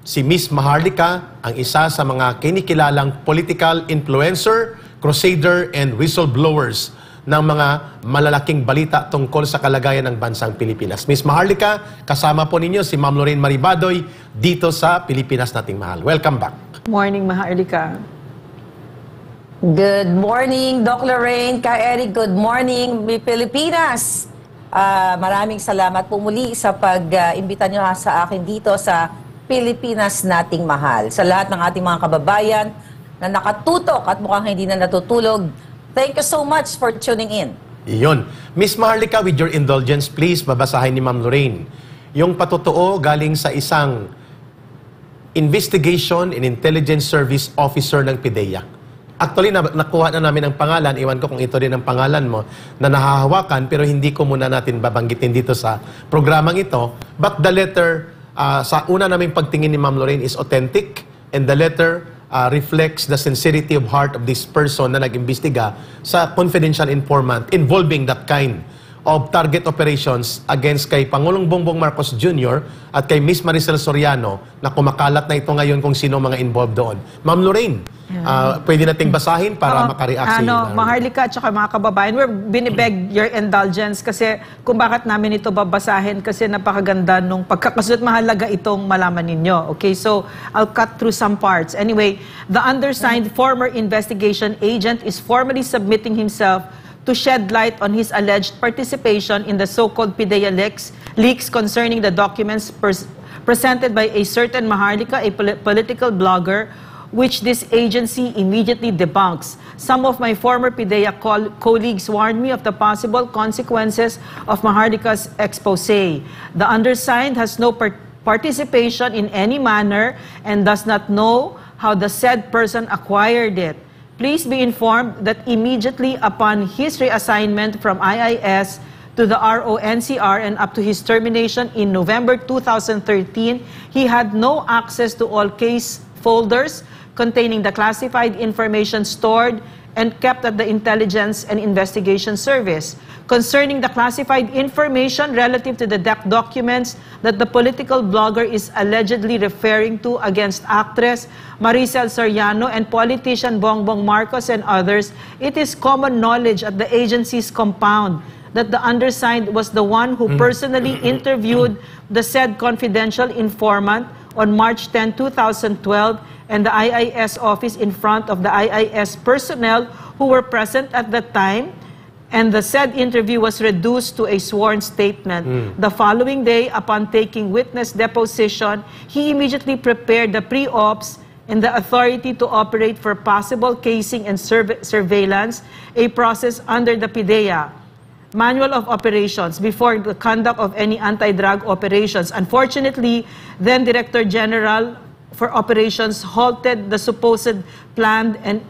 Si Miss Maharlika ang isa sa mga kinikilalang political influencer, crusader, and whistleblowers ng mga malalaking balita tungkol sa kalagayan ng bansang Pilipinas. Miss Maharlika, kasama po ninyo si Ma'am Lorraine Maribadoy dito sa Pilipinas Nating Mahal. Welcome back. Morning, Maharlika. Good morning, Doc Lorraine, Ka Eric. Good morning, Pilipinas. Maraming salamat po muli sa pag-imbita nyo sa akin dito sa Pilipinas Nating Mahal. Sa lahat ng ating mga kababayan na nakatutok at mukhang hindi na natutulog, thank you so much for tuning in. Iyon. Miss Maharlika, with your indulgence, please, babasahin ni Ma'am Lorraine yung patotoo galing sa isang Investigation and Intelligence Service Officer ng PIDEA. Actually, nakuha na namin ang pangalan. Iwan ko kung ito rin ang pangalan mo na nahahawakan, pero hindi ko muna natin babanggitin dito sa programang ito. But the letter, sa una naming pagtingin ni Ma'am Lorraine is authentic, and the letter reflects the sincerity of heart of this person na nag-imbestiga sa confidential informant involving that kind of target operations against kay Pangulong Bongbong Marcos Jr. at kay Miss Maricel Soriano na kumakalat na ito ngayon kung sino mga involved doon. Ma'am Lorraine, pwede nating basahin para makareact sa Maharlika at saka mga kababayan, we're binibeg your indulgence kasi kung bakit namin ito babasahin kasi napakaganda nung pagkakasunod, mahalaga itong malaman ninyo. Okay, so I'll cut through some parts. Anyway, the undersigned former investigation agent is formally submitting himself to shed light on his alleged participation in the so-called PIDEA leaks concerning the documents presented by a certain Maharlika, a political blogger, which this agency immediately debunks. Some of my former PIDEA colleagues warned me of the possible consequences of Maharlika's expose. The undersigned has no participation in any manner and does not know how the said person acquired it. Please be informed that immediately upon his reassignment from IIS to the RONCR and up to his termination in November 2013, he had no access to all case folders containing the classified information stored and kept at the Intelligence and Investigation Service. Concerning the classified information relative to the documents that the political blogger is allegedly referring to against actress Maricel Soriano and politician Bongbong Marcos and others, it is common knowledge at the agency's compound that the undersigned was the one who personally interviewed the said confidential informant on March 10, 2012, and the IIS office in front of the IIS personnel who were present at the time, and the said interview was reduced to a sworn statement. The following day, upon taking witness deposition, he immediately prepared the pre-ops and the authority to operate for possible casing and surveillance, a process under the PIDEA Manual of Operations before the conduct of any anti-drug operations. Unfortunately, then Director General for Operations halted the supposed planned and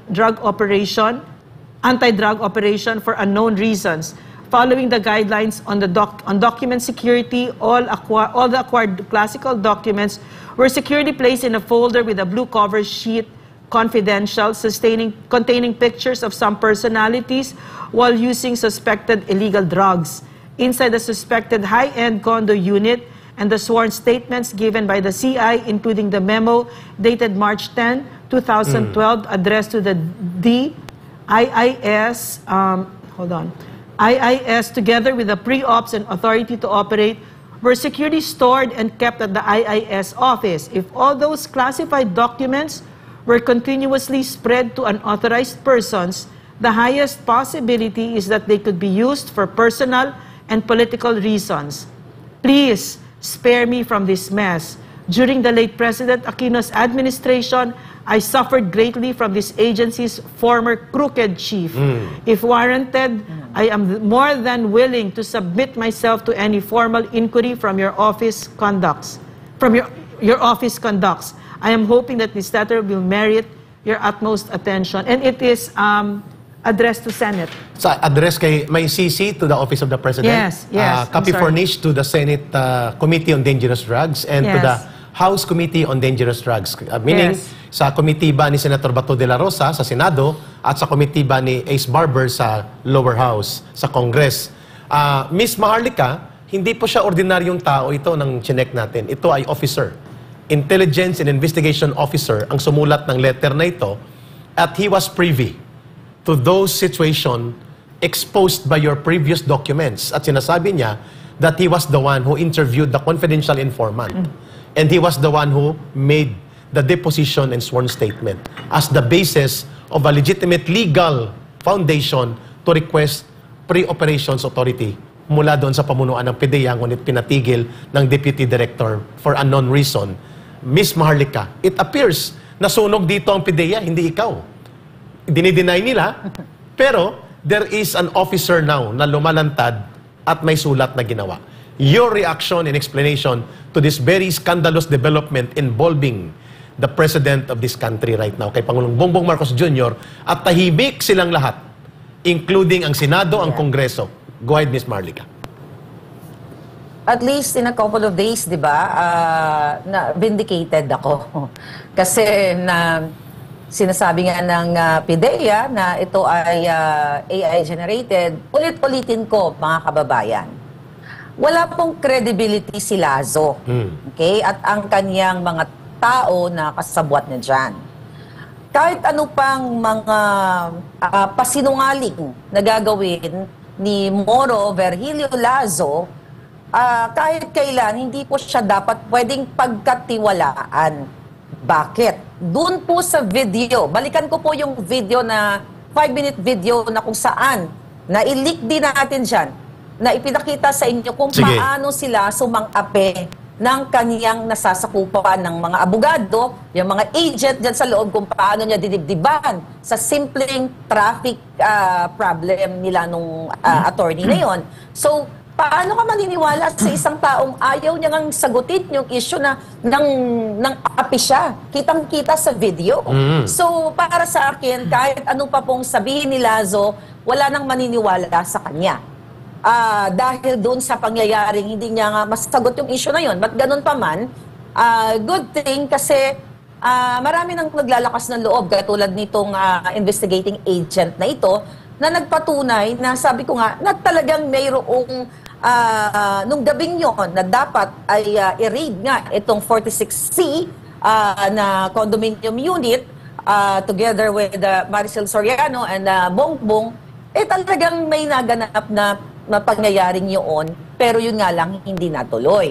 anti-drug operation for unknown reasons. Following the guidelines on document security, all the acquired classical documents were securely placed in a folder with a blue cover sheet, confidential, containing pictures of some personalities while using suspected illegal drugs. Inside the suspected high-end condo unit, and the sworn statements given by the CI, including the memo dated March 10, 2012, addressed to the IIS, IIS, together with the pre-ops and authority to operate, were securely stored and kept at the IIS office. If all those classified documents were continuously spread to unauthorized persons, the highest possibility is that they could be used for personal and political reasons. Please spare me from this mess. During the late President Aquino's administration, I suffered greatly from this agency's former crooked chief. If warranted, I am more than willing to submit myself to any formal inquiry from your office conducts. Your office conducts. I am hoping that this letter will merit your utmost attention. And it is addressed to Senate. Sa address kay may CC to the Office of the President. Yes, yes. Copy furnished to the Senate Committee on Dangerous Drugs and to the House Committee on Dangerous Drugs. Meaning, sa komitiba ni Senator Bato de la Rosa sa Senado at sa komitiba ni Ace Barber sa Lower House, sa Congress. Miss Maharlika, hindi po siya ordinaryong tao ito ng chinek natin. Ito ay officer intelligence and investigation officer ang sumulat ng letter na ito at he was privy to those situation exposed by your previous documents. At sinasabi niya that he was the one who interviewed the confidential informant. And he was the one who made the deposition and sworn statement as the basis of a legitimate legal foundation to request pre-operations authority mula doon sa pamunuan ng PDEA, ngunit pinatigil ng Deputy Director for unknown reason. Miss Maharlika, it appears na sunog dito ang PDEA, hindi ikaw. Dinideny nila, pero there is an officer now na lumalantad at may sulat na ginawa. Your reaction and explanation to this very scandalous development involving the President of this country right now, kay Pangulong Bongbong Marcos Jr., at tahimik silang lahat, including ang Senado, ang Kongreso. Go ahead, Miss Marlica. At least in a couple of days, di ba, na vindicated ako. Kasi na sinasabi nga ng PDEA na ito ay AI-generated, ulit-ulitin ko, mga kababayan. Wala pong credibility si Lazo. Okay? At ang kanyang mga tao na kasabwat niya dyan. Kahit ano pang mga pasinungaling na gagawin ni Moro Virgilio Lazo, kahit kailan, hindi po siya dapat pwedeng pagkatiwalaan. Bakit? Doon po sa video, balikan ko po yung video na 5-minute video na kung saan, na i-leak din natin dyan, na ipinakita sa inyo kung paano sila sumang-ape ng kaniyang nasasakupan ng mga abogado, yung mga agent dyan sa loob, kung paano niya dinibdiban sa simpleng traffic problem nila nung attorney na yon. So, paano ka maniniwala sa isang taong ayaw niya ngang sagutin yung issue na ng api siya? Kitang-kita sa video. So, para sa akin, kahit ano pa pong sabihin ni Lazo, wala nang maniniwala sa kanya. Dahil doon sa pangyayaring hindi niya nga masagot yung issue na yon. But ganun pa man, good thing kasi marami nang naglalakas ng loob katulad nitong investigating agent na ito na nagpatunay na sabi ko nga na talagang mayroong nung gabing yon na dapat ay i-raid nga itong 46C na condominium unit together with Maricel Soriano and Bongbong, talagang may naganap na pangyayaring yun, pero yun nga lang hindi natuloy.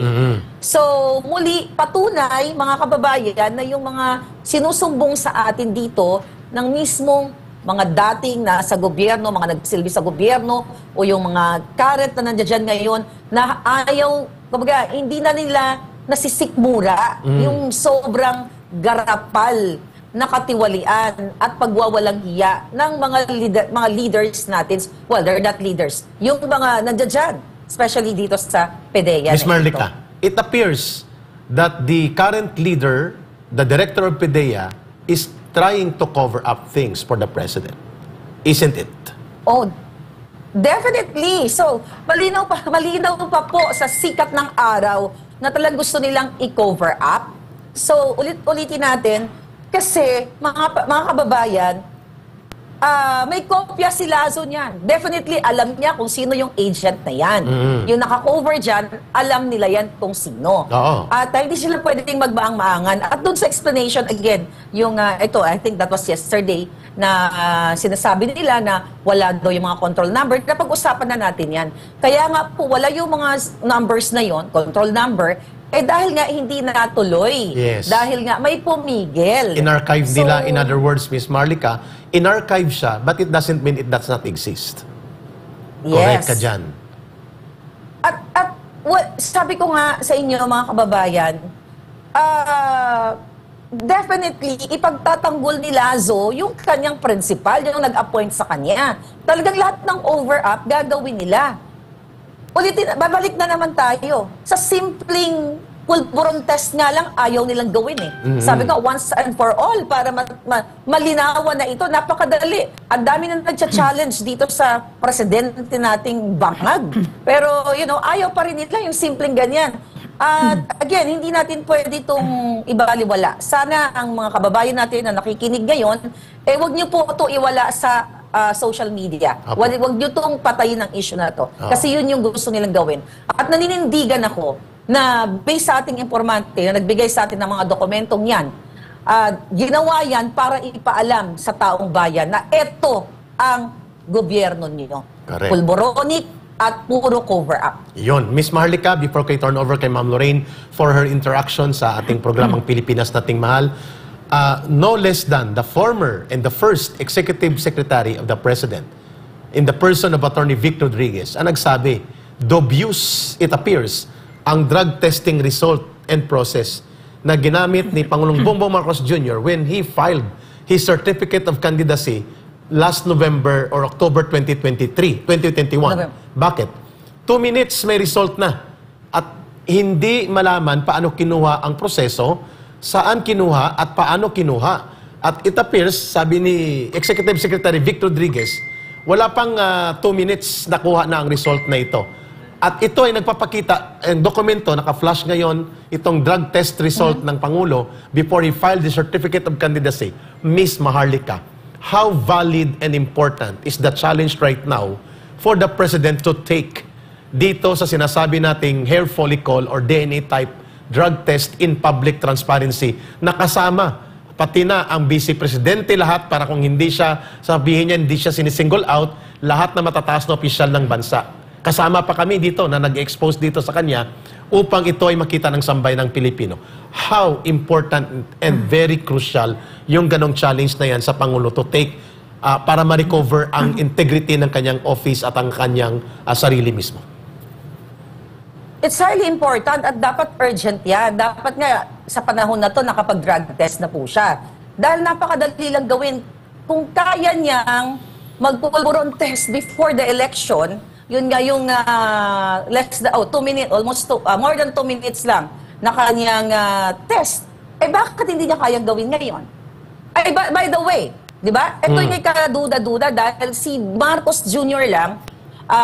So, muli, patunay, mga kababayan, na yung mga sinusumbong sa atin dito ng mismong mga dating nasa gobyerno, mga nagsilbi sa gobyerno, o yung mga current na nandiyan ngayon, na ayaw, kumbaga, hindi na nila nasisikmura yung sobrang garapal na katiwalian at pagwawalang hiya ng mga leaders natin. Well, they're not leaders. Yung mga nandiyan, especially dito sa PDEA. Ms. Marlica, it appears that the current leader, the director of PDEA, is trying to cover up things for the president. Isn't it? Oh, definitely. So, malinaw pa po sa sikat ng araw na talagang gusto nilang i-cover up. So, ulit-ulitin natin, kasi, mga kababayan, may kopya si Lazo niyan. Definitely, alam niya kung sino yung agent na yan. Yung naka-cover dyan, alam nila yan kung sino. At hindi sila pwedeng magmaang-maangan. At doon sa explanation, again, yung ito, I think that was yesterday, na sinasabi nila na wala daw yung mga control number. Napag-usapan na natin yan. Kaya nga po, wala yung mga numbers na yon, control number, dahil nga hindi natuloy. Yes. Dahil nga may pumigil. In-archive nila, in other words, Ms. Marlica, in-archive siya, but it doesn't mean it does not exist. Correct ka dyan. At sabi ko nga sa inyo, mga kababayan, definitely, ipagtatanggol ni Lazo yung kanyang principal, yung nag-appoint sa kanya. Talagang lahat ng over-up gagawin nila. Babalik na naman tayo. Sa simpleng pulburon test nga lang, ayaw nilang gawin eh. Sabi ko, once and for all, para malinawan na ito, napakadali. Ang dami na nagcha-challenge dito sa presidente nating bangag. Pero, ayaw pa rin nila yung simpleng ganyan. At again, hindi natin pwede itong ibaliwala. Sana ang mga kababayan natin na nakikinig ngayon, wag niyo po ito iwala sa social media. Wag niyo itong patayin ang issue na to. Kasi yun yung gusto nilang gawin. At naninindigan ako na based sa ating informante, na nagbigay sa atin ng mga dokumentong yan, ginawa yan para ipaalam sa taong bayan na ito ang gobyerno niyo. Correct. Pulboronic at puro cover-up. Yun. Miss Maharlika, before kay turn over kay Ma'am Lorraine for her interaction sa ating programang Pilipinas Nating Mahal, no less than the former and the first Executive Secretary of the President in the person of Attorney Vic Rodriguez ang nagsabi, dubious, it appears, ang drug testing result and process na ginamit ni Pangulong Bongbong Marcos Jr. when he filed his Certificate of Candidacy last November or October 2021. November. Bakit? 2 minutes may result na. At hindi malaman paano kinuha ang proseso, saan kinuha at paano kinuha. At it appears, sabi ni Executive Secretary Vic Rodriguez, wala pang 2 minutes nakuha na ang result na ito. At ito ay nagpapakita, ang dokumento, naka-flash ngayon, itong drug test result ng Pangulo before he filed the Certificate of Candidacy. Miss Maharlika, how valid and important is the challenge right now for the President to take dito sa sinasabi nating hair follicle or DNA type drug test in public transparency na kasama pati na ang Vice Presidente lahat para kung hindi siya, sabihin niya hindi siya sinisingle out, lahat na matataas na opisyal ng bansa. Kasama pa kami dito na nag-expose dito sa kanya upang ito ay makita ng sambayan ng Pilipino. How important and very crucial yung ganong challenge na yan sa Pangulo to take para ma-recover ang integrity ng kanyang office at ang kanyang sarili mismo. It's highly important at dapat urgent yan. Dapat nga sa panahon na to nakapag-drug test na po siya. Dahil napakadali lang gawin. Kung kaya niyang magpulburon test before the election, yun nga yung more than 2 minutes lang na kanyang test. Eh bakit hindi niya kayang gawin ngayon? Ay, by the way, di ba? Ito yung kaduda-duda dahil si Marcos Jr. lang,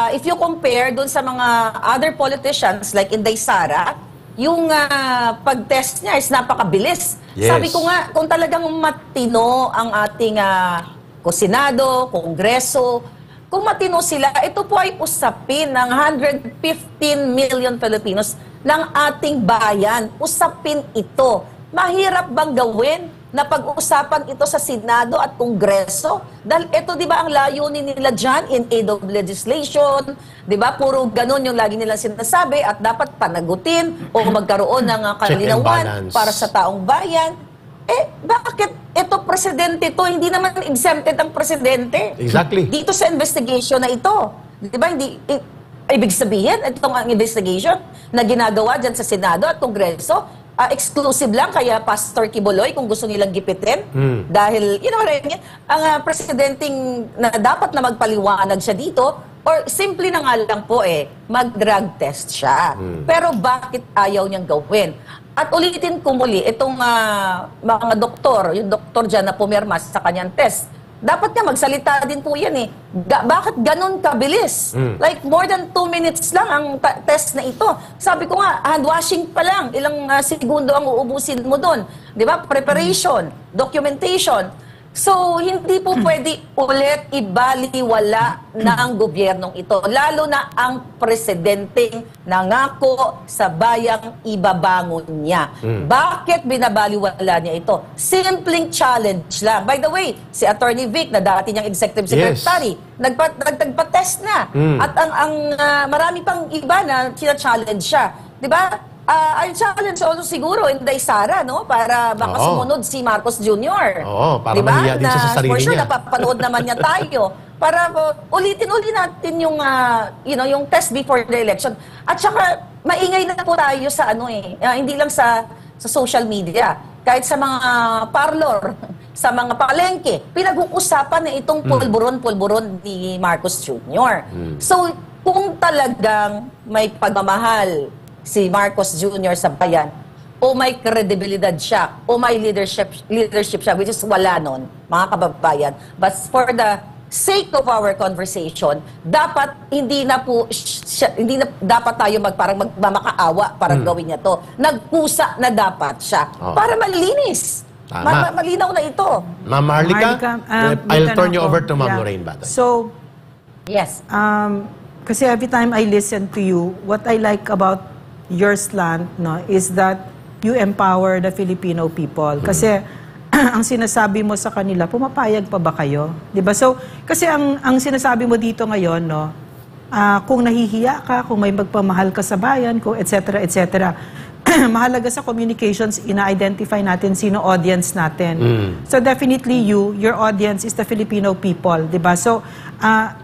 if you compare dun sa mga other politicians like Inday Sara, yung pag-test niya is napakabilis. Yes. Sabi ko nga, kung talagang matino ang ating Senado, Kongreso, kung matino sila, ito po ay usapin ng 115 million Filipinos ng ating bayan. Usapin ito. Mahirap bang gawin na pag-uusapan ito sa Senado at Kongreso? Dahil ito, di ba, ang layunin nila dyan in aid of legislation, di ba? Puro ganun yung lagi nilang sinasabi at dapat panagutin o magkaroon ng kalinawan para sa taong bayan. Eh, bakit ito presidente to? Hindi naman exempted ang presidente. Exactly. Dito sa investigation na ito. Di ba, hindi, ibig sabihin, itong ang investigation na ginagawa dyan sa Senado at Kongreso, exclusive lang kaya Pastor Kibuloy kung gusto nilang gipitin. Dahil, you know, ang presidenteng na dapat na magpaliwanag siya dito, or simple na nga lang po mag-drug test siya. Pero bakit ayaw niyang gawin? At ulitin ko muli, itong mga doktor, yung doktor dyan na pumirma sa kanyang test, dapat nga magsalita din po yan bakit ganun kabilis? Like more than 2 minutes lang ang test na ito. Sabi ko nga, hand washing pa lang, ilang segundo ang uubusin mo doon. Di ba? Preparation, documentation. So, hindi po pwede ulit ibaliwala na ang gobyernong ito. Lalo na ang presidenteng nangako sa bayang ibabangon niya. Bakit binabaliwala niya ito? Simpleng challenge lang. By the way, si Attorney Vic na dati niyang Executive Secretary, nagpa-test na. At ang marami pang iba na sina-challenge siya. Di ba? I'll challenge also siguro Inday Sara, no? Para baka sumunod si Marcos Jr. Oo, para diba? mahiya din siya sa sarili for sure, niya. napapanood naman niya tayo. Para ulitin-ulit natin yung, yung test before the election. At saka, maingay na po tayo sa hindi lang sa social media. Kahit sa mga parlor, sa mga palengke, pinag-uusapan na itong pulburon-pulburon ni Marcos Jr. So, kung talagang may pagmamahal si Marcos Jr. sa bayan, o may kredibilidad siya, o may leadership siya, which is wala nun, mga kababayan. But for the sake of our conversation, dapat hindi na dapat tayo parang magmamakaawa para gawin niya to. Nagpusa na dapat siya para malinis. Malinaw na ito. Ma'am Maharlika, I'll turn you over to Ma'am Lorraine Baday. So, yes. kasi every time I listen to you, what I like about your slant, no, is that you empower the Filipino people. Kasi ang sinasabi mo sa kanila, pumapayag pa ba kayo? 'Di ba? So, kasi ang sinasabi mo dito ngayon, no, kung nahihiya ka, kung may magpamahal ka sa bayan, kung etc. etc. Mahalaga sa communications, ina-identify natin sino audience natin. So definitely your audience is the Filipino people, 'di ba? So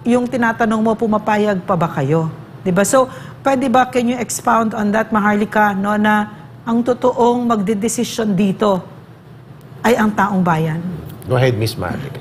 yung tinatanong mo, pumapayag pa ba kayo? 'Di ba? So pwede ba, can you expound on that, Maharlika, no, na ang totoong magdedesisyon dito ay ang taong bayan? Go ahead, Miss Maharlika.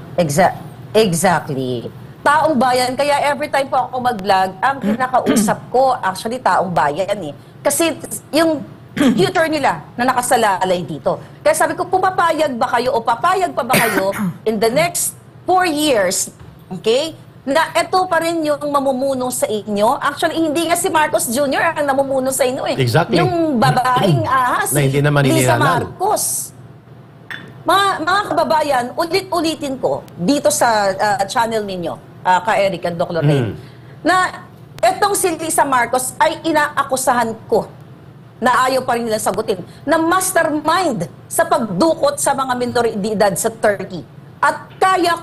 Exactly. Taong bayan, kaya every time po ako mag-vlog, ang kinakausap ko, actually, taong bayan eh. Kasi yung future nila na nakasalalay dito. Kaya sabi ko, pumapayag ba kayo o papayag pa ba kayo in the next 4 years, okay, na ito pa rin yung mamumuno sa inyo? Actually, hindi nga si Marcos Jr. ang namumuno sa inyo eh. Exactly. Yung babaeng ahas, na hindi naman Lisa inihalal. Marcos. Mga kababayan, ulit-ulitin ko dito sa channel ninyo, ka-Eric and Doc Lorraine, na etong si Lisa Marcos ay inaakusahan ko na ayaw pa rin nilang sagutin, na mastermind sa pagdukot sa mga minoridad sa Turkey. At kaya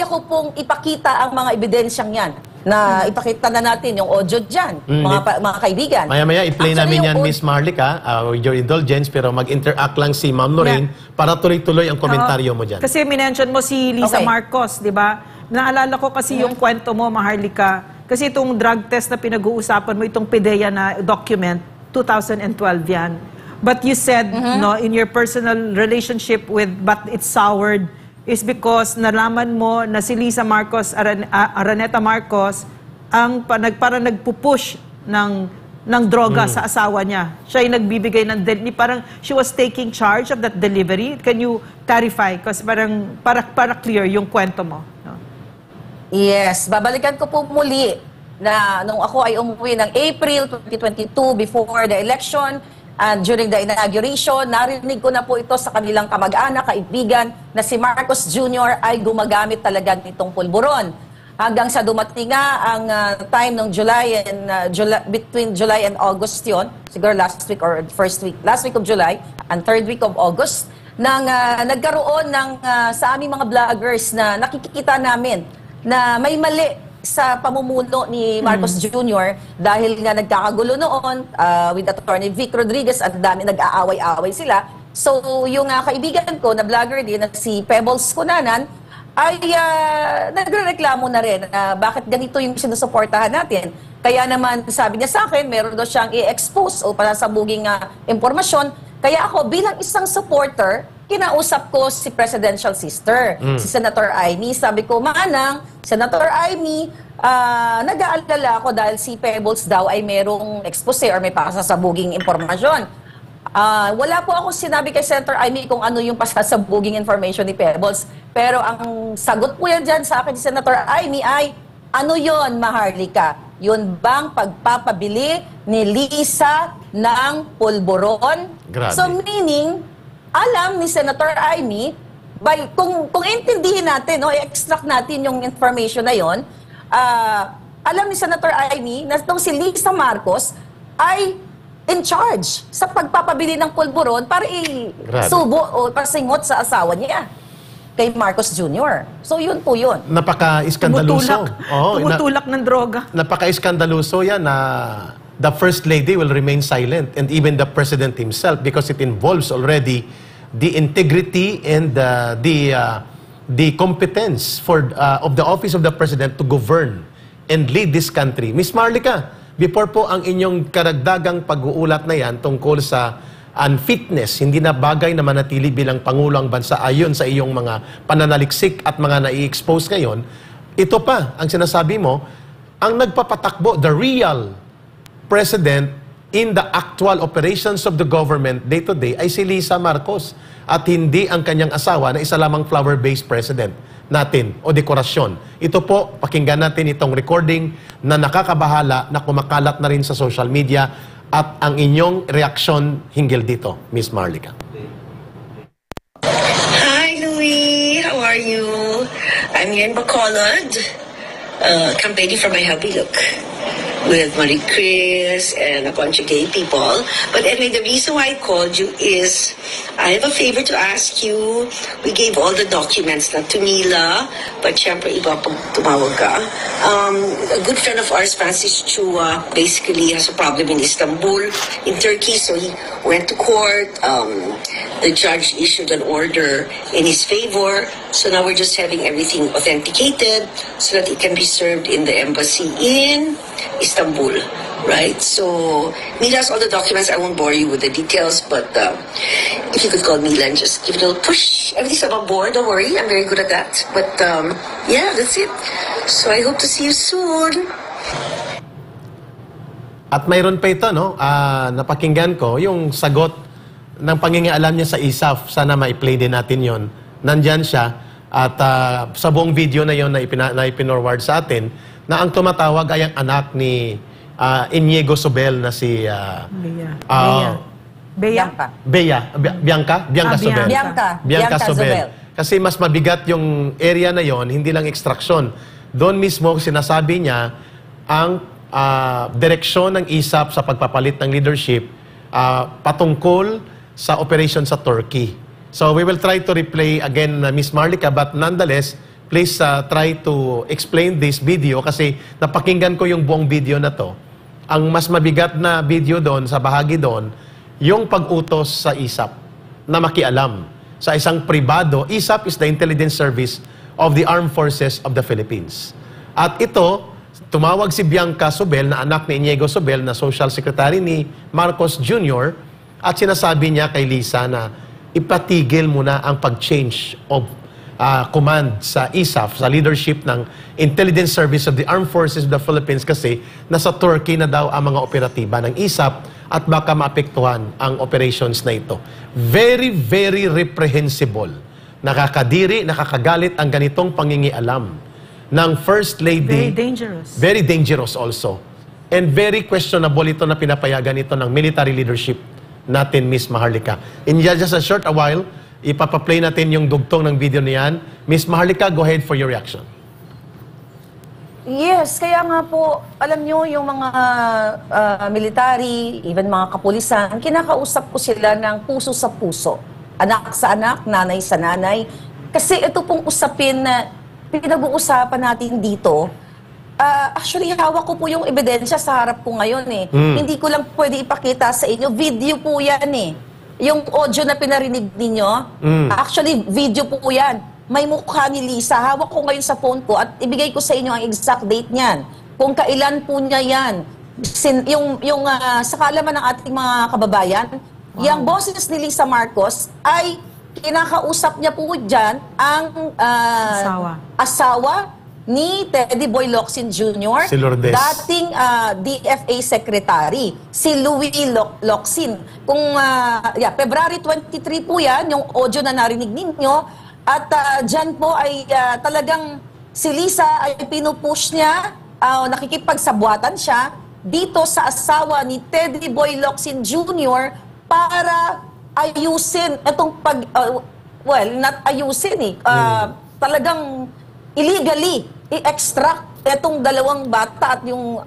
ko pong ipakita ang mga ebidensyang yan, na ipakita na natin yung audio dyan, mga kaibigan. Maya-maya, i-play Actually, namin yan, yung Miss Maharlika, with your indulgence, pero mag-interact lang si Ma'am Lorraine para tuloy-tuloy ang komentaryo mo dyan. Kasi minention mo si Lisa Okay. Marcos, di ba? Naalala ko kasi yung kwento mo, Maharlika. Kasi itong drug test na pinag-uusapan mo, itong PDEA na document, 2012 yan. But you said, no, in your personal relationship with but it's soured, is because nalaman mo na si Lisa Marcos, Araneta Marcos, ang parang nagpupush ng droga sa asawa niya. Siya ay nagbibigay ng parang she was taking charge of that delivery. Can you clarify? Kasi para clear yung kwento mo. No? Yes, babalikan ko po muli na nung ako ay umuwi ng April 2022 before the election and during the inauguration, narinig ko na po ito sa kanilang kamag-anak, kaibigan na si Marcos Jr. ay gumagamit talaga nitong pulburon. Hanggang sa dumating nga ang time ng between July and August yon, siguro last week or last week of July and third week of August, nang nagkaroon ng sa aming mga vloggers na nakikita namin na may mali sa pamumuno ni Marcos Jr. dahil nga nagkakagulo noon with Attorney Vic Rodriguez at dami nag-aaway-aaway sila. So yung kaibigan ko na vlogger din na si Pebbles Cunanan ay nagrereklamo na rin na bakit ganito yung sinusuportahan natin. Kaya naman sabi niya sa akin, meron daw siyang i-expose o pasasabuging impormasyon. Kaya ako bilang isang supporter, kinausap ko si presidential sister, si Senator Amy. Sabi ko, Manang, Senator Amy, nag-aalala ako dahil si Pebbles daw ay merong expose or may pasasabuging impormasyon. Wala po ako sinabi kay Senator Amy kung ano yung pasasabuging information ni Pebbles. Pero ang sagot po yan dyan sa akin ni Senator Amy ay, ano yon, Maharlika? Yun bang pagpapabili ni Lisa ng pulburon? Grabe. So meaning, alam ni Senator Amy, kung intindihin natin, no, i-extract natin yung information na yon, alam ni Senator Amy na itong si Lisa Marcos ay in charge sa pagpapabili ng pulburon para isubo o pasingot sa asawa niya kay Marcos Jr. So yun po yun. Napaka-iskandaluso. Tumutulak ng droga. Napaka-iskandaluso yan na the First Lady will remain silent and even the President himself because it involves already the integrity and the competence of the office of the President to govern and lead this country. Miss Maharlika, before po ang inyong karagdagang pag-uulat na yan tungkol sa unfitness, hindi na bagay na manatili bilang Pangulo ang bansa ayon sa iyong mga pananaliksik at mga nai-expose ngayon, ito pa ang sinasabi mo, ang nagpapatakbo, the real President in the actual operations of the government day-to-day ay si Lisa Marcos at hindi ang kanyang asawa na isa lamang flower-based president natin o dekorasyon. Ito po, pakinggan natin itong recording na nakakabahala na kumakalat na rin sa social media at ang inyong reaksyon hinggil dito, Miss Maharlika. Hi, Louie. How are you? I'm here in Bacolod, campaigning for my hubby. Look, with Marie Chris and a bunch of gay people. But anyway, the reason why I called you is I have a favor to ask you. We gave all the documents not to Mila, but syempre iba pag tumawag ka. A good friend of ours, Francis Chua, basically has a problem in Istanbul, in Turkey, so he went to court. The judge issued an order in his favor, so now we're just having everything authenticated so that it can be served in the embassy in Istanbul, right? So Mila has all the documents. I won't bore you with the details, but if you could call Mila and just give it a little push. Everything's above board, don't worry. I'm very good at that. But yeah, that's it. So I hope to see you soon. At mayroon pa ito, no? Napakinggan ko yung sagot ng pangingialam niya sa ISAF. Sana ma-play din natin yon. Nandyan siya. At sa buong video na yon na ipinorward sa atin, na ang tumatawag ay ang anak ni Inigo Sobel na si Bianca Sobel. Bianca Sobel. Kasi mas mabigat yung area na yon, hindi lang extraction. Doon mismo sinasabi niya ang direksyon ng ISAF sa pagpapalit ng leadership patungkol sa operation sa Turkey. So we will try to replay again Miss Marlica, but nonetheless, please try to explain this video kasi napakinggan ko yung buong video na to. Ang mas mabigat na video doon, sa bahagi doon, yung pag-utos sa ISAF na makialam sa isang pribado. ISAF is the intelligence service of the Armed Forces of the Philippines. At ito, tumawag si Bianca Sobel na anak ni Inigo Sobel na Social Secretary ni Marcos Jr. at sinasabi niya kay Lisa na ipatigil muna ang pag-change of command sa ISAF, sa leadership ng Intelligence Service of the Armed Forces of the Philippines kasi nasa Turkey na daw ang mga operatiba ng ISAF at baka maapektuhan ang operations na ito. Very, very reprehensible. Nakakadiri, nakakagalit ang ganitong pangingialam ng First Lady. Very dangerous. Very dangerous also. And very questionable ito na pinapayagan ito ng military leadership natin, Miss Maharlika. In just a short while, ipapaplay natin yung dugtong ng video niyan. Miss Maharlika, go ahead for your reaction. Yes, kaya nga po, alam nyo, yung mga military, even mga kapulisan, kinakausap ko sila ng puso sa puso. Anak sa anak, nanay sa nanay. Kasi ito pong usapin na pinag-uusapan natin dito, actually, hawak ko po yung ebidensya sa harap ko ngayon eh. Hindi ko lang pwede ipakita sa inyo. Video po yan eh. Yung audio na pinarinig ninyo, actually, video po yan. May mukha ni Lisa. Hawak ko ngayon sa phone ko at ibigay ko sa inyo ang exact date niyan. Kung kailan po niya yan. Sa kaalaman ng ating mga kababayan, yung boses ni Lisa Marcos ay kinakausap niya po dyan ang asawa ni Teddy Boy Locsin Jr., si Lourdes, dating DFA Secretary, si Louis Locsin. Kung, February 23 po yan, yung audio na narinig ninyo, at dyan po ay talagang si Lisa ay pinupush niya, nakikipagsabwatan siya dito sa asawa ni Teddy Boy Locsin Jr. para ayusin itong not ayusin eh, talagang illegally i-extract itong dalawang bata at yung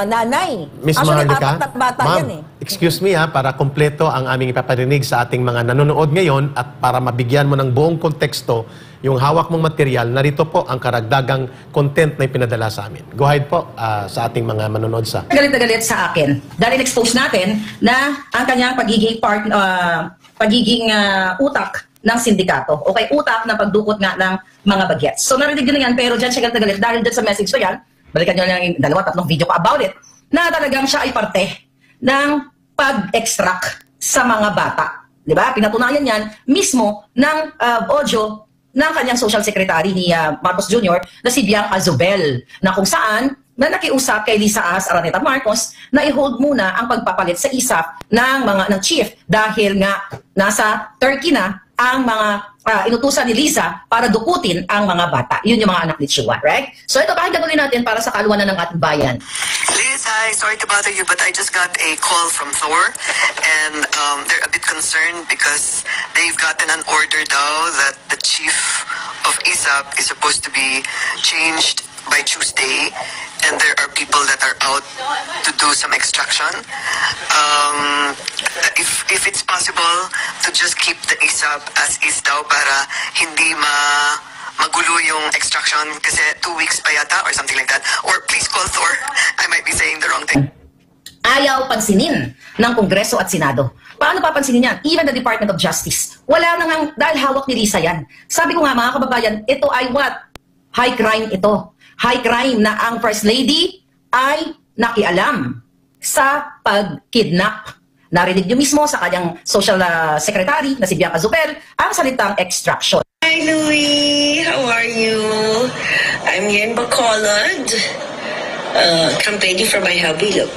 nanay. Miss Maharlika, apat na bata yan eh. Excuse me para kompleto ang aming ipaparinig sa ating mga nanonood ngayon at para mabigyan mo ng buong konteksto yung hawak mong material, narito po ang karagdagang content na ipinadala sa amin. Go ahead po sa ating mga manonood sa... Galit na galit sa akin. Dahil expose natin na ang kanyang pagiging utak ng sindikato. Okay, utak na pagdukot nga ng mga bagets. So narinig din na yan, pero dyan siya galit na galit dahil dyan sa message ko yan, balikan nyo lang yung 2-3 video ko about it, na talagang siya ay parte ng pag-extract sa mga bata. Diba? Pinatunayan yan mismo ng audio ng kanyang social secretary ni Marcos Jr. na si Bianca Sobel, na kung saan na nakiusap kay Lisa Araneta Marcos na i-hold muna ang pagpapalit sa ISAF ng chief dahil nga nasa Turkey na ang mga inutusan ni Lisa para dukutin ang mga bata. Yun yung mga anak ni Chua, right? So ito, pakinggan ulit natin para sa kaluwanan ng ating bayan. Liz, hi. Sorry to bother you, but I just got a call from Thor, and they're a bit concerned because they've gotten an order daw that the chief of ISAP is supposed to be changed by Tuesday, and there are people that are out to do some extraction. If it's possible to just keep the ISAP as is daw para hindi magulo yung extraction kasi 2 weeks pa yata or something like that. Or please call Thor. I might be saying the wrong thing. Ayaw pansinin ng Kongreso at Senado. Paano papansinin yan? Even the Department of Justice. Wala na nga, dahil hawak ni Risa yan. Sabi ko nga mga kababayan, ito ay what? High crime ito. High crime na ang First Lady ay nakialam sa pag-kidnap. Narinig niyo mismo sa kanyang social secretary na si Bianca Zubel ang salitang extraction. Hi, Louie. How are you? I'm here in Bacolod, campaigning for my hubby, look,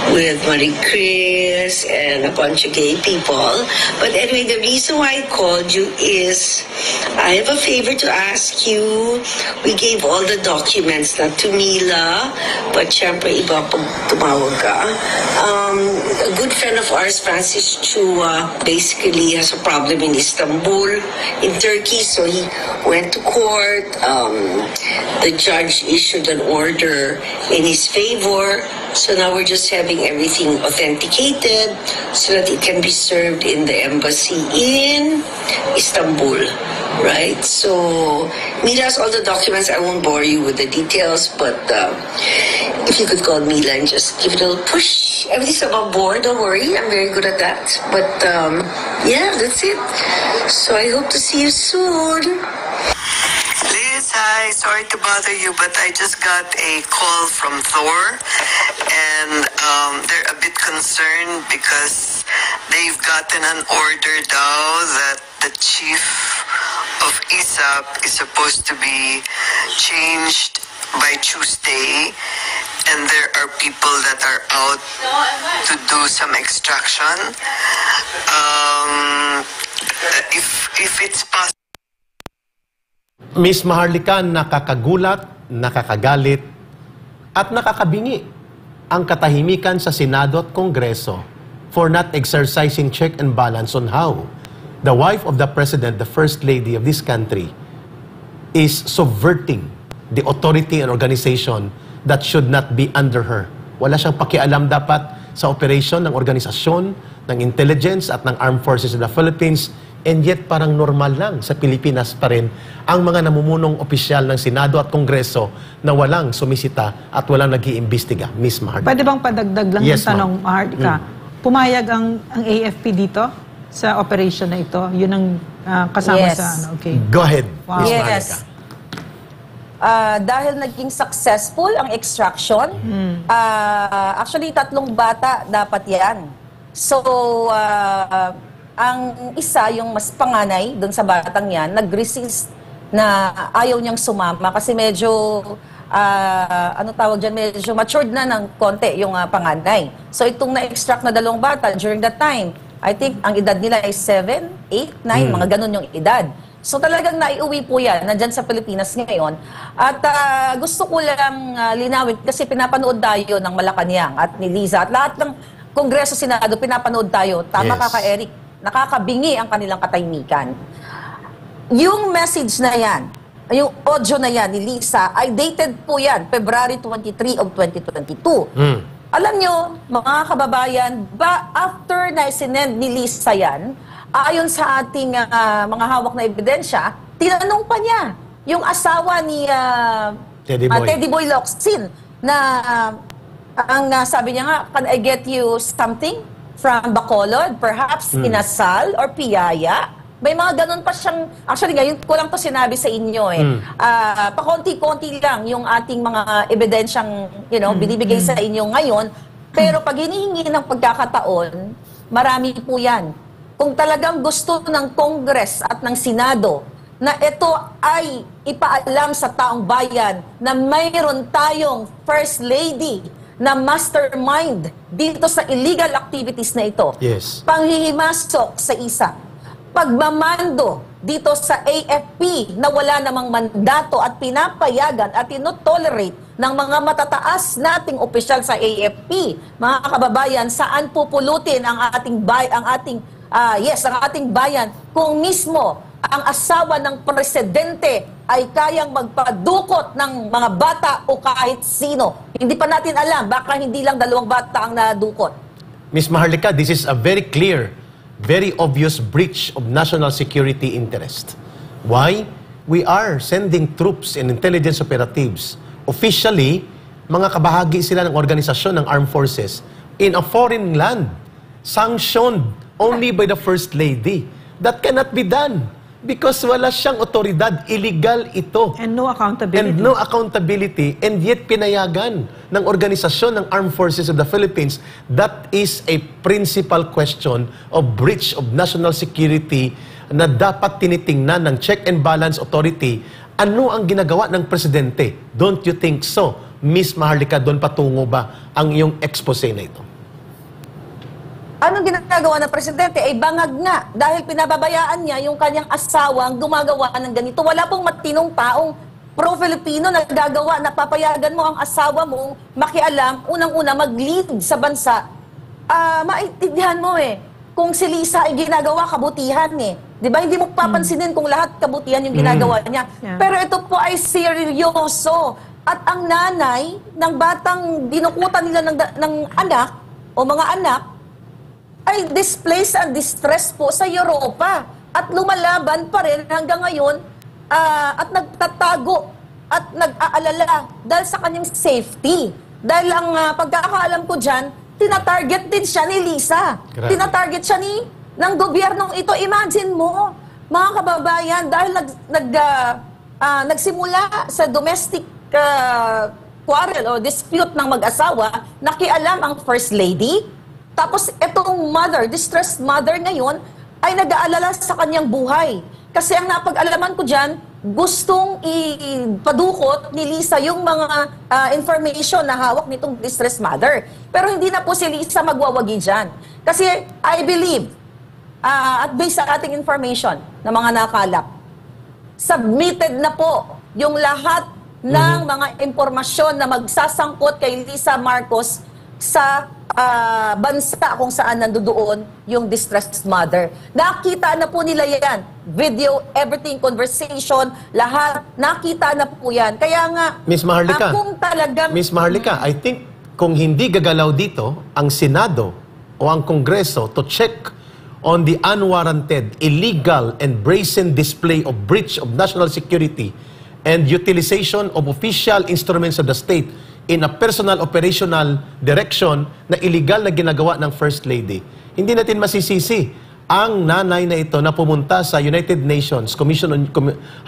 with Marie Chris and a bunch of gay people. But anyway, the reason why I called you is I have a favor to ask you. We gave all the documents, not to Mila, but syempre iba pag tumawag ka. A good friend of ours, Francis Chua, basically has a problem in Istanbul, in Turkey, so he went to court. The judge issued an order in his favor, so now we're just having everything authenticated so that it can be served in the embassy in Istanbul, right? So Mila has all the documents. I won't bore you with the details, but if you could call Mila and just give it a little push. Everything's above board, don't worry. I'm very good at that. But yeah, that's it. So I hope to see you soon. Liz, hi. Sorry to bother you, but I just got a call from Thor, and they're a bit concerned because they've gotten an order now that the chief of ISAP is supposed to be changed by Tuesday, and there are people that are out to do some extraction. If it's possible. Miss Maharlika, nakakagulat, nakakagalit, at nakakabingi ang katahimikan sa Senado at Kongreso for not exercising check and balance on how the wife of the President, the First Lady of this country, is subverting the authority and organization that should not be under her. Wala siyang pakialam dapat sa operation ng organisasyon, ng intelligence at ng Armed Forces of the Philippines, and yet parang normal lang sa Pilipinas pa rin ang mga namumunong opisyal ng Senado at Kongreso na walang sumisita at walang nag-iimbestiga. Miss Maharlika. Pwede bang padagdag lang Yes, yung tanong, Maharlika? Pumayag ang AFP dito sa operation na ito? Yun ang kasama Yes. sa ano? Okay. Go ahead, Wow. Miss Yes. Maharlika. Dahil naging successful ang extraction, actually 3 bata dapat yan. So, ang isa, yung mas panganay doon sa batang yan, nag-resist na ayaw niyang sumama kasi medyo, ano tawag dyan, medyo matured na ng konti yung panganay. So, itong na-extract na 2 bata during that time, I think ang edad nila ay 7, 8, 9, mga ganun yung edad. So talagang naiuwi po yan, nandyan sa Pilipinas ngayon. At gusto ko lang linawin kasi pinapanood tayo ng Malacanang at ni Liza at lahat ng Kongreso, Senado, pinapanood tayo. Tama Yes. ka Eric, nakakabingi ang kanilang katahimikan. Yung message na yan, yung audio na yan ni Liza ay dated po yan, February 23 of 2022. Alam nyo, mga kababayan, after na sinend ni Liza yan, ayon sa ating mga hawak na ebidensya, tinanong pa niya yung asawa ni Teddy Boy Locsin na ang sabi niya nga, can I get you something from Bacolod? Perhaps inasal or piyaya? May mga ganun pa siyang, actually ngayon ko lang to sinabi sa inyo pakonti-konti lang yung ating mga ebidensyang, binibigay sa inyo ngayon. Pero pag hinihingi ng pagkakataon, marami po yan. Kung talagang gusto ng Congress at ng Senado na ito ay ipaalam sa taong bayan na mayroon tayong First Lady na mastermind dito sa illegal activities na ito. Yes. Panghihimasok sa isa. Pagmamando dito sa AFP na wala namang mandato at pinapayagan at tinotolerate ng mga matataas nating opisyal sa AFP. Mga kababayan, saan pupulutin ang ating ang ating bayan kung mismo ang asawa ng presidente ay kayang magpadukot ng mga bata o kahit sino. Hindi pa natin alam, baka hindi lang 2 bata ang nadukot. Ms. Maharlika, this is a very clear, very obvious breach of national security interest. Why? We are sending troops and intelligence operatives. Officially, mga kabahagi sila ng organisasyon ng armed forces in a foreign land, sanctioned only by the First Lady. That cannot be done. Because wala siyang otoridad, illegal ito. And no accountability. And no accountability, and yet pinayagan ng organisasyon ng Armed Forces of the Philippines. That is a principal question of breach of national security na dapat tinitingnan ng check and balance authority. Ano ang ginagawa ng presidente? Don't you think so? Miss Maharlika, doon patungo ba ang iyong expose na ito? Anong ginagawa ng presidente? Ay bangag nga. Dahil pinababayaan niya yung kanyang asawang gumagawa ng ganito. Wala pong matinong taong pro-Filipino na gagawa na papayagan mo ang asawa mo makialam, unang-una mag-lead sa bansa. Maintindihan mo kung si Lisa ay ginagawa kabutihan Di ba? Hindi mo papansinin kung lahat kabutihan yung ginagawa niya. Yeah. Pero ito po ay seryoso. At ang nanay ng batang dinukutan nila ng anak o mga anak ay displaced and distressed po sa Europa. At lumalaban pa rin hanggang ngayon at nagtatago at nag-aalala dahil sa kanyang safety. Dahil ang pagkakaalam ko dyan, tinatarget din siya ni Lisa. Grabe. Tinatarget siya ng gobyernong ito. Imagine mo, mga kababayan, dahil nagsimula sa domestic quarrel o dispute ng mag-asawa, nakialam ang First Lady. Tapos itong mother, distressed mother ngayon, ay nag-aalala sa kanyang buhay. Kasi ang napag-alaman ko dyan, gustong ipadukot ni Lisa yung mga information na hawak nitong distressed mother. Pero hindi na po si Lisa magwawagi dyan. Kasi I believe, at based sa ating information na mga nakalap, submitted na po yung lahat ng mga impormasyon na magsasangkot kay Lisa Marcos sa bansa kung saan nandoon yung distressed mother. Nakita na po nila yan. Video, everything, conversation, lahat. Nakita na po yan. Kaya nga, Miss Maharlika, kung talagang... Miss Maharlika, I think kung hindi gagalaw dito ang Senado o ang Kongreso to check on the unwarranted, illegal, and brazen display of breach of national security and utilization of official instruments of the state in a personal operational direction na illegal na ginagawa ng First Lady. Hindi natin masisisi ang nanay na ito na pumunta sa United Nations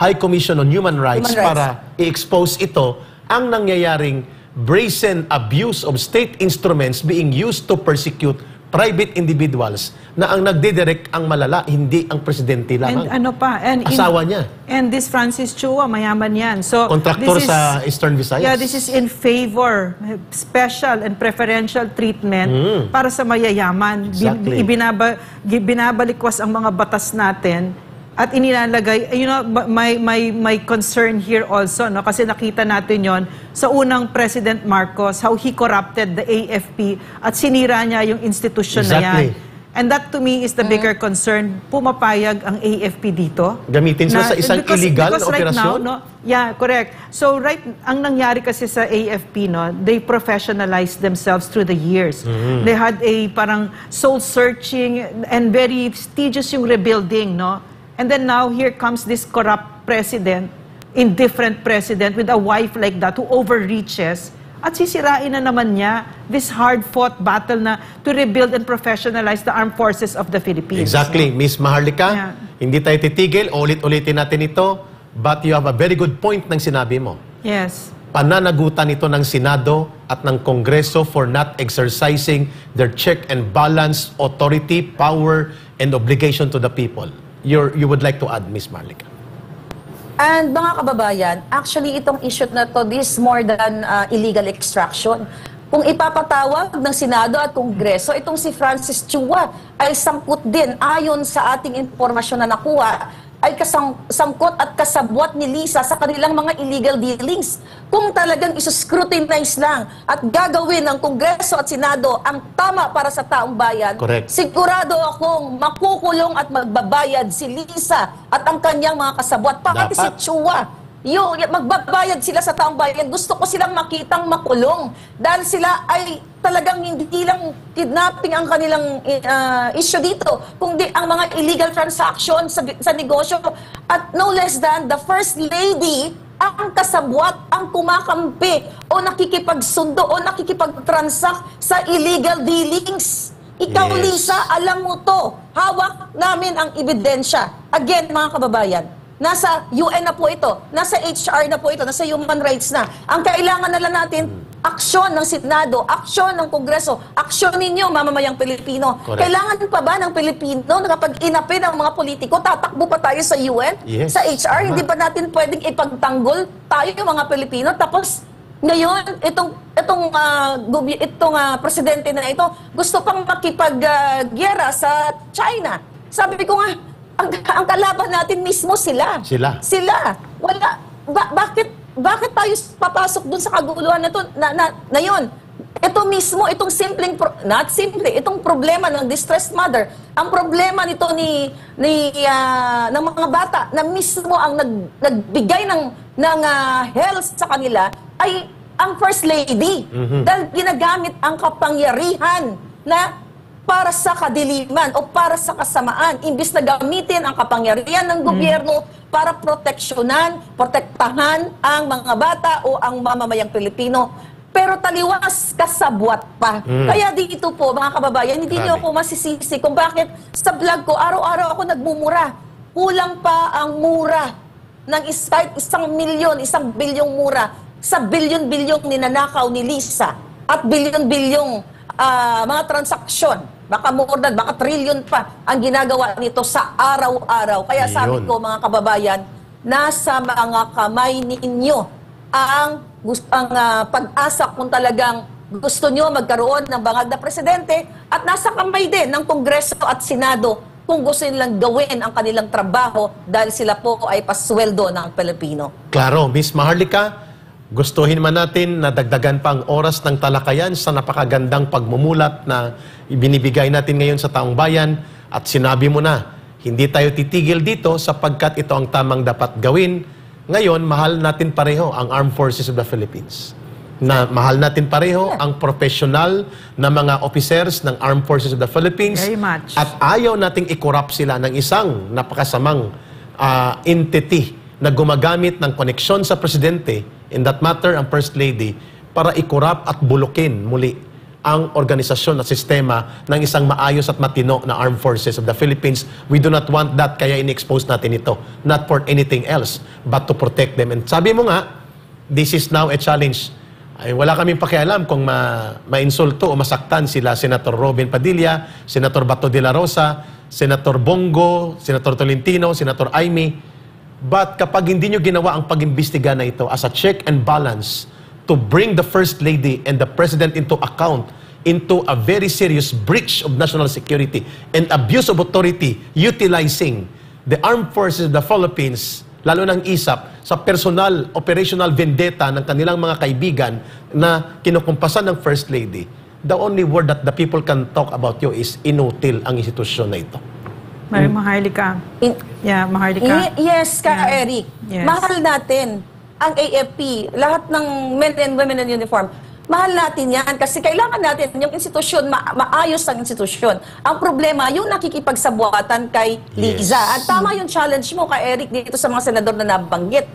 High Commission on Human Rights para i-expose ito ang nangyayaring brazen abuse of state instruments being used to persecute private individuals na ang nagdidirect ang malala, hindi ang presidente lamang. And ano pa? And asawa niya. And this Francis Chua, mayaman yan. So, Kontraktor this is, sa Eastern Visayas. Yeah, this is in favor, special and preferential treatment para sa mayayaman. Exactly. Binabalikwas ang mga batas natin at inilalagay, my concern here also, no, kasi nakita natin yon sa unang President Marcos, how he corrupted the AFP at sinira niya yung institusyon na yan. And that to me is the bigger concern. Pumapayag ang AFP dito. Gamitin sila sa isang illegal na operasyon? Right now, yeah, correct. So ang nangyari kasi sa AFP, no, they professionalized themselves through the years. They had a parang soul-searching and very tedious yung rebuilding, no? And then now, here comes this corrupt president, indifferent president with a wife like that who overreaches at sisirain na naman niya this hard-fought battle na to rebuild and professionalize the armed forces of the Philippines. Exactly. Miss Maharlika, hindi tayo titigil. Ulit-ulitin natin ito. But you have a very good point ng sinabi mo. Yes. Pananagutan ito ng Senado at ng Kongreso for not exercising their check and balance authority, power, and obligation to the people. You would like to add, Miss Maharlika? And mga kababayan, actually itong issue na to, this is more than illegal extraction. Kung ipapatawag ng Senado at Kongreso, itong si Francis Chua ay sangkot din ayon sa ating impormasyon na nakuha, ay sangkot at kasabwat ni Lisa sa kanilang mga illegal dealings. Kung talagang isuscrutinize lang at gagawin ng Kongreso at Senado ang tama para sa taong bayan, correct, sigurado akong makukulong at magbabayad si Lisa at ang kanyang mga kasabwat, pati si Chua. magbabayad sila sa taong bayan. Gusto ko silang makitang makulong dahil sila ay talagang hindi lang kidnapping ang kanilang issue dito, kundi ang mga illegal transaction sa negosyo. At no less than the First Lady ang kasabwat, ang kumakampi o nakikipagsundo o nakikipagtransact sa illegal dealings. Ikaw, Yes. Lisa, alam mo to. Hawak namin ang ebidensya. Again, mga kababayan, nasa UN na po ito, nasa HR na po ito, nasa human rights na. Ang kailangan na lang natin, aksyon ng Senado, aksyon ng Kongreso, aksyon ninyo, mamamayang Pilipino. Correct. Kailangan pa ba ng Pilipino na kapag inapin ang mga politiko, tatakbo pa tayo sa UN, Yes. sa HR? Tama. Hindi ba natin pwedeng ipagtanggol tayo yung mga Pilipino? Tapos, ngayon, itong presidente na ito, gusto pang makipag-gyera sa China. Sabi ko nga, ang kalaban natin mismo sila. Sila. Wala. Bakit tayo papasok dun sa kaguluhan na to, na yun? Ito mismo, itong itong problema ng distressed mother, ang problema nito ng mga bata na mismo ang nagbigay ng health sa kanila ay ang First Lady. Dahil ginagamit ang kapangyarihan na para sa kadiliman o para sa kasamaan, imbis na gamitin ang kapangyarihan ng gobyerno para protektahan ang mga bata o ang mamamayang Pilipino. Pero taliwas, kasabwat pa. Kaya dito po, mga kababayan, hindi niyo ako masisisi kung bakit sa vlog ko, araw-araw ako nagmumura. Kulang pa ang mura ng kahit 1 milyon, 1 bilyong mura sa bilyon-bilyong ninanakaw ni Lisa at bilyon-bilyong mga transaksyon. Baka more than, baka trillion pa ang ginagawa nito sa araw-araw. Kaya sabi ko, mga kababayan, nasa mga kamay ninyo ang pag-asa kung talagang gusto nyo magkaroon ng bangag na presidente at nasa kamay din ng Kongreso at Senado kung gusto nilang gawin ang kanilang trabaho dahil sila po ay pasweldo ng Pilipino. Klaro, Miss Maharlika, gustuhin man natin na dagdagan pa ang oras ng talakayan sa napakagandang pagmumulat na ibinibigay natin ngayon sa taong bayan at sinabi mo na, hindi tayo titigil dito sapagkat ito ang tamang dapat gawin. Ngayon, mahal natin pareho ang Armed Forces of the Philippines. Na mahal natin pareho ang professional na mga officers ng Armed Forces of the Philippines. Very much. At ayaw nating i-corrupt sila ng isang napakasamang entity na gumagamit ng koneksyon sa presidente, in that matter, ang First Lady, para i-corrupt at bulukin muli ang organisasyon at sistema ng isang maayos at matino na Armed Forces of the Philippines. We do not want that, kaya in-expose natin ito. Not for anything else, but to protect them. And sabi mo nga, this is now a challenge. Ay, wala kaming pakialam kung ma-insulto o masaktan sila Senator Robin Padilla, Senator Bato de la Rosa, Senator Bongo, Senator Tolentino, Senator Aimee. But kapag hindi nyo ginawa ang pag-imbestiga na ito as a check and balance to bring the First Lady and the President into account into a very serious breach of national security and abuse of authority utilizing the Armed Forces of the Philippines, lalo ng ISAP, sa personal, operational vendetta ng kanilang mga kaibigan na kinukumpasan ng First Lady, the only word that the people can talk about you is inutil ang institusyon na ito. Mary Maharlika. Maharlika. Yes, Eric. Yes. Mahal natin ang AFP, lahat ng men and women in uniform. Mahal natin yan kasi kailangan natin yung institusyon, maayos ang institusyon. Ang problema, yung nakikipagsabuatan kay Liza. At tama yung challenge mo kay Eric dito sa mga senador na nabanggit.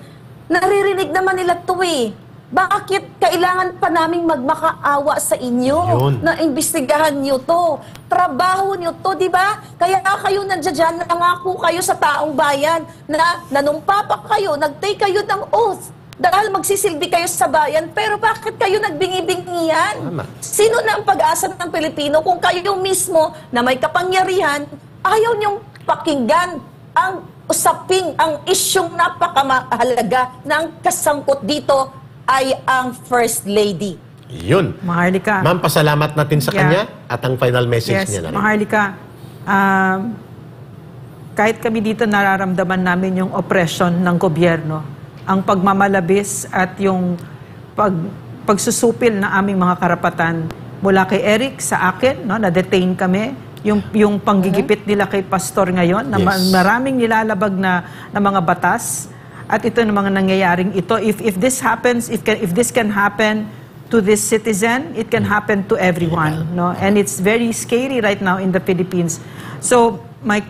Naririnig naman nila to eh. Bakit kailangan pa naming magmakaawa sa inyo na imbestigahan nyo to? Trabaho nyo to, di ba? Kaya kayo nandiyan, nangako kayo sa taong bayan na nanumpa pa kayo, nag-take kayo ng oath dahil magsisilbi kayo sa bayan. Pero bakit kayo nagbingi-bingihan? Sino na ang pag-asa ng Pilipino kung kayo mismo na may kapangyarihan, ayaw nyong pakinggan ang usaping, ang isyong napakamahalaga na ang kasangkot dito ay ang First Lady. Yun. Maharlika. Ma'am, pasalamat natin sa kanya at ang final message niya na rin. Maharlika, kahit kami dito nararamdaman namin yung oppression ng gobyerno, ang pagmamalabis at yung pagsusupil ng aming mga karapatan mula kay Eric sa akin, no, na-detain kami, yung panggigipit nila kay Pastor ngayon, na maraming nilalabag na mga batas, at ito ng mga nangyayaring ito. If this happens, if this can happen to this citizen, it can happen to everyone, no? And it's very scary right now in the Philippines. So my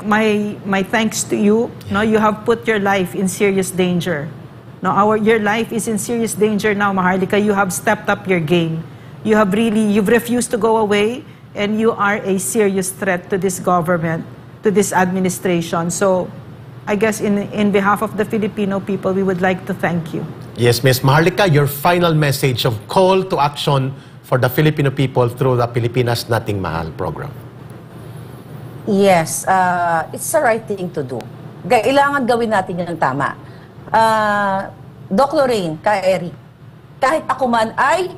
thanks to you. No, you have put your life in serious danger. No, your life is in serious danger now, Maharlika. You have stepped up your game. You've refused to go away, and you are a serious threat to this government, to this administration. So I guess in behalf of the Filipino people, we would like to thank you. Yes, Ms. Maharlika, your final message of call to action for the Filipino people through the Pilipinas Nating Mahal program. Yes, it's the right thing to do. Kailangan gawin natin yung tama. Doc Lorraine, Eric, kahit ako man ay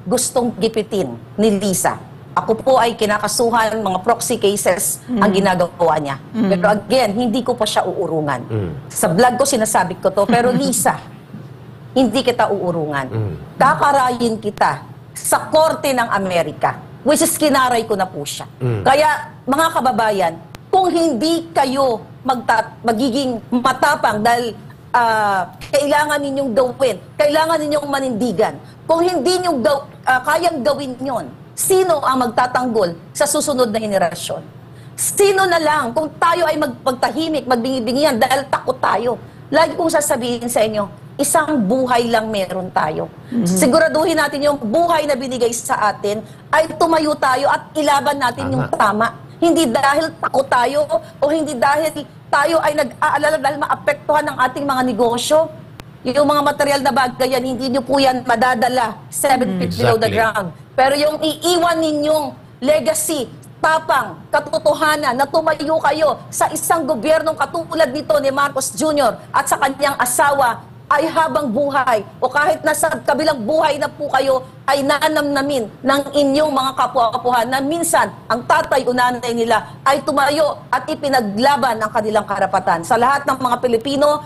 gustong gipitin ni Lisa, ako po ay kinakasuhan, mga proxy cases ang ginagawa niya. Pero again, hindi ko pa siya uurungan. Sa vlog ko sinasabi ko to, pero Lisa, hindi kita uurungan. Kakarayin kita sa Korte ng Amerika, which is kinaray ko na po siya. Kaya, mga kababayan, kung hindi kayo magiging matapang dahil kailangan ninyong gawin, kailangan ninyong manindigan, kung hindi nyo kayang gawin yon, sino ang magtatanggol sa susunod na henerasyon? Sino na lang kung tayo ay magtahimik, magbingi-bingihan dahil takot tayo? Lagi kong sasabihin sa inyo, isang buhay lang meron tayo. Siguraduhin natin yung buhay na binigay sa atin ay tumayo tayo at ilaban natin yung tama. Hindi dahil takot tayo o hindi dahil tayo ay nag-aalala dahil maapektuhan ng ating mga negosyo. Yung mga material na bagay yan, hindi nyo po yan madadala 7 feet below the ground. Pero yung iiwan ninyong legacy, tapang, katotohanan na tumayo kayo sa isang gobyernong katulad nito ni Marcos Jr. at sa kanyang asawa ay habang buhay o kahit nasa kabilang buhay na po kayo ay nanamnamin ng inyong mga kapwa-kapuhan na minsan ang tatay o nanay nila ay tumayo at ipinaglaban ang kanilang karapatan. Sa lahat ng mga Pilipino,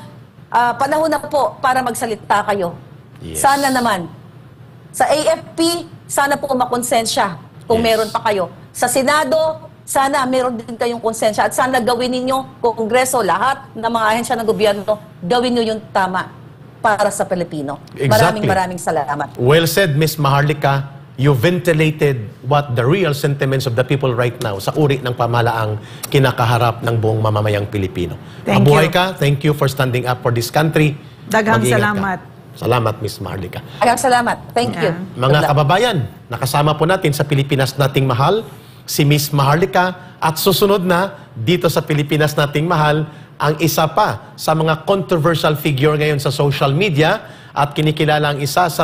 panahon na po para magsalita kayo. Yes. Sana naman. Sa AFP, sana po makonsensya kung meron pa kayo. Sa Senado, sana meron din kayong konsensya. At sana gawin ninyo, Kongreso, lahat ng mga ahensya ng gobyerno, gawin nyo yung tama para sa Pilipino. Exactly. Maraming salamat. Well said, Ms. Maharlika. You ventilated what the real sentiments of the people right now sa uri ng pamahalaang kinakaharap ng buong mamamayang Pilipino. Thank Mabuhay you. ka. Thank you for standing up for this country. Daghang Mag-ingat ka. salamat. Salamat, Ms. Maharlika. Maraming salamat. Thank you. Yeah. Mga kababayan, nakasama po natin sa Pilipinas Nating Mahal, si Ms. Maharlika, at susunod na dito sa Pilipinas Nating Mahal, ang isa pa sa mga controversial figure ngayon sa social media at kinikilala ang isa sa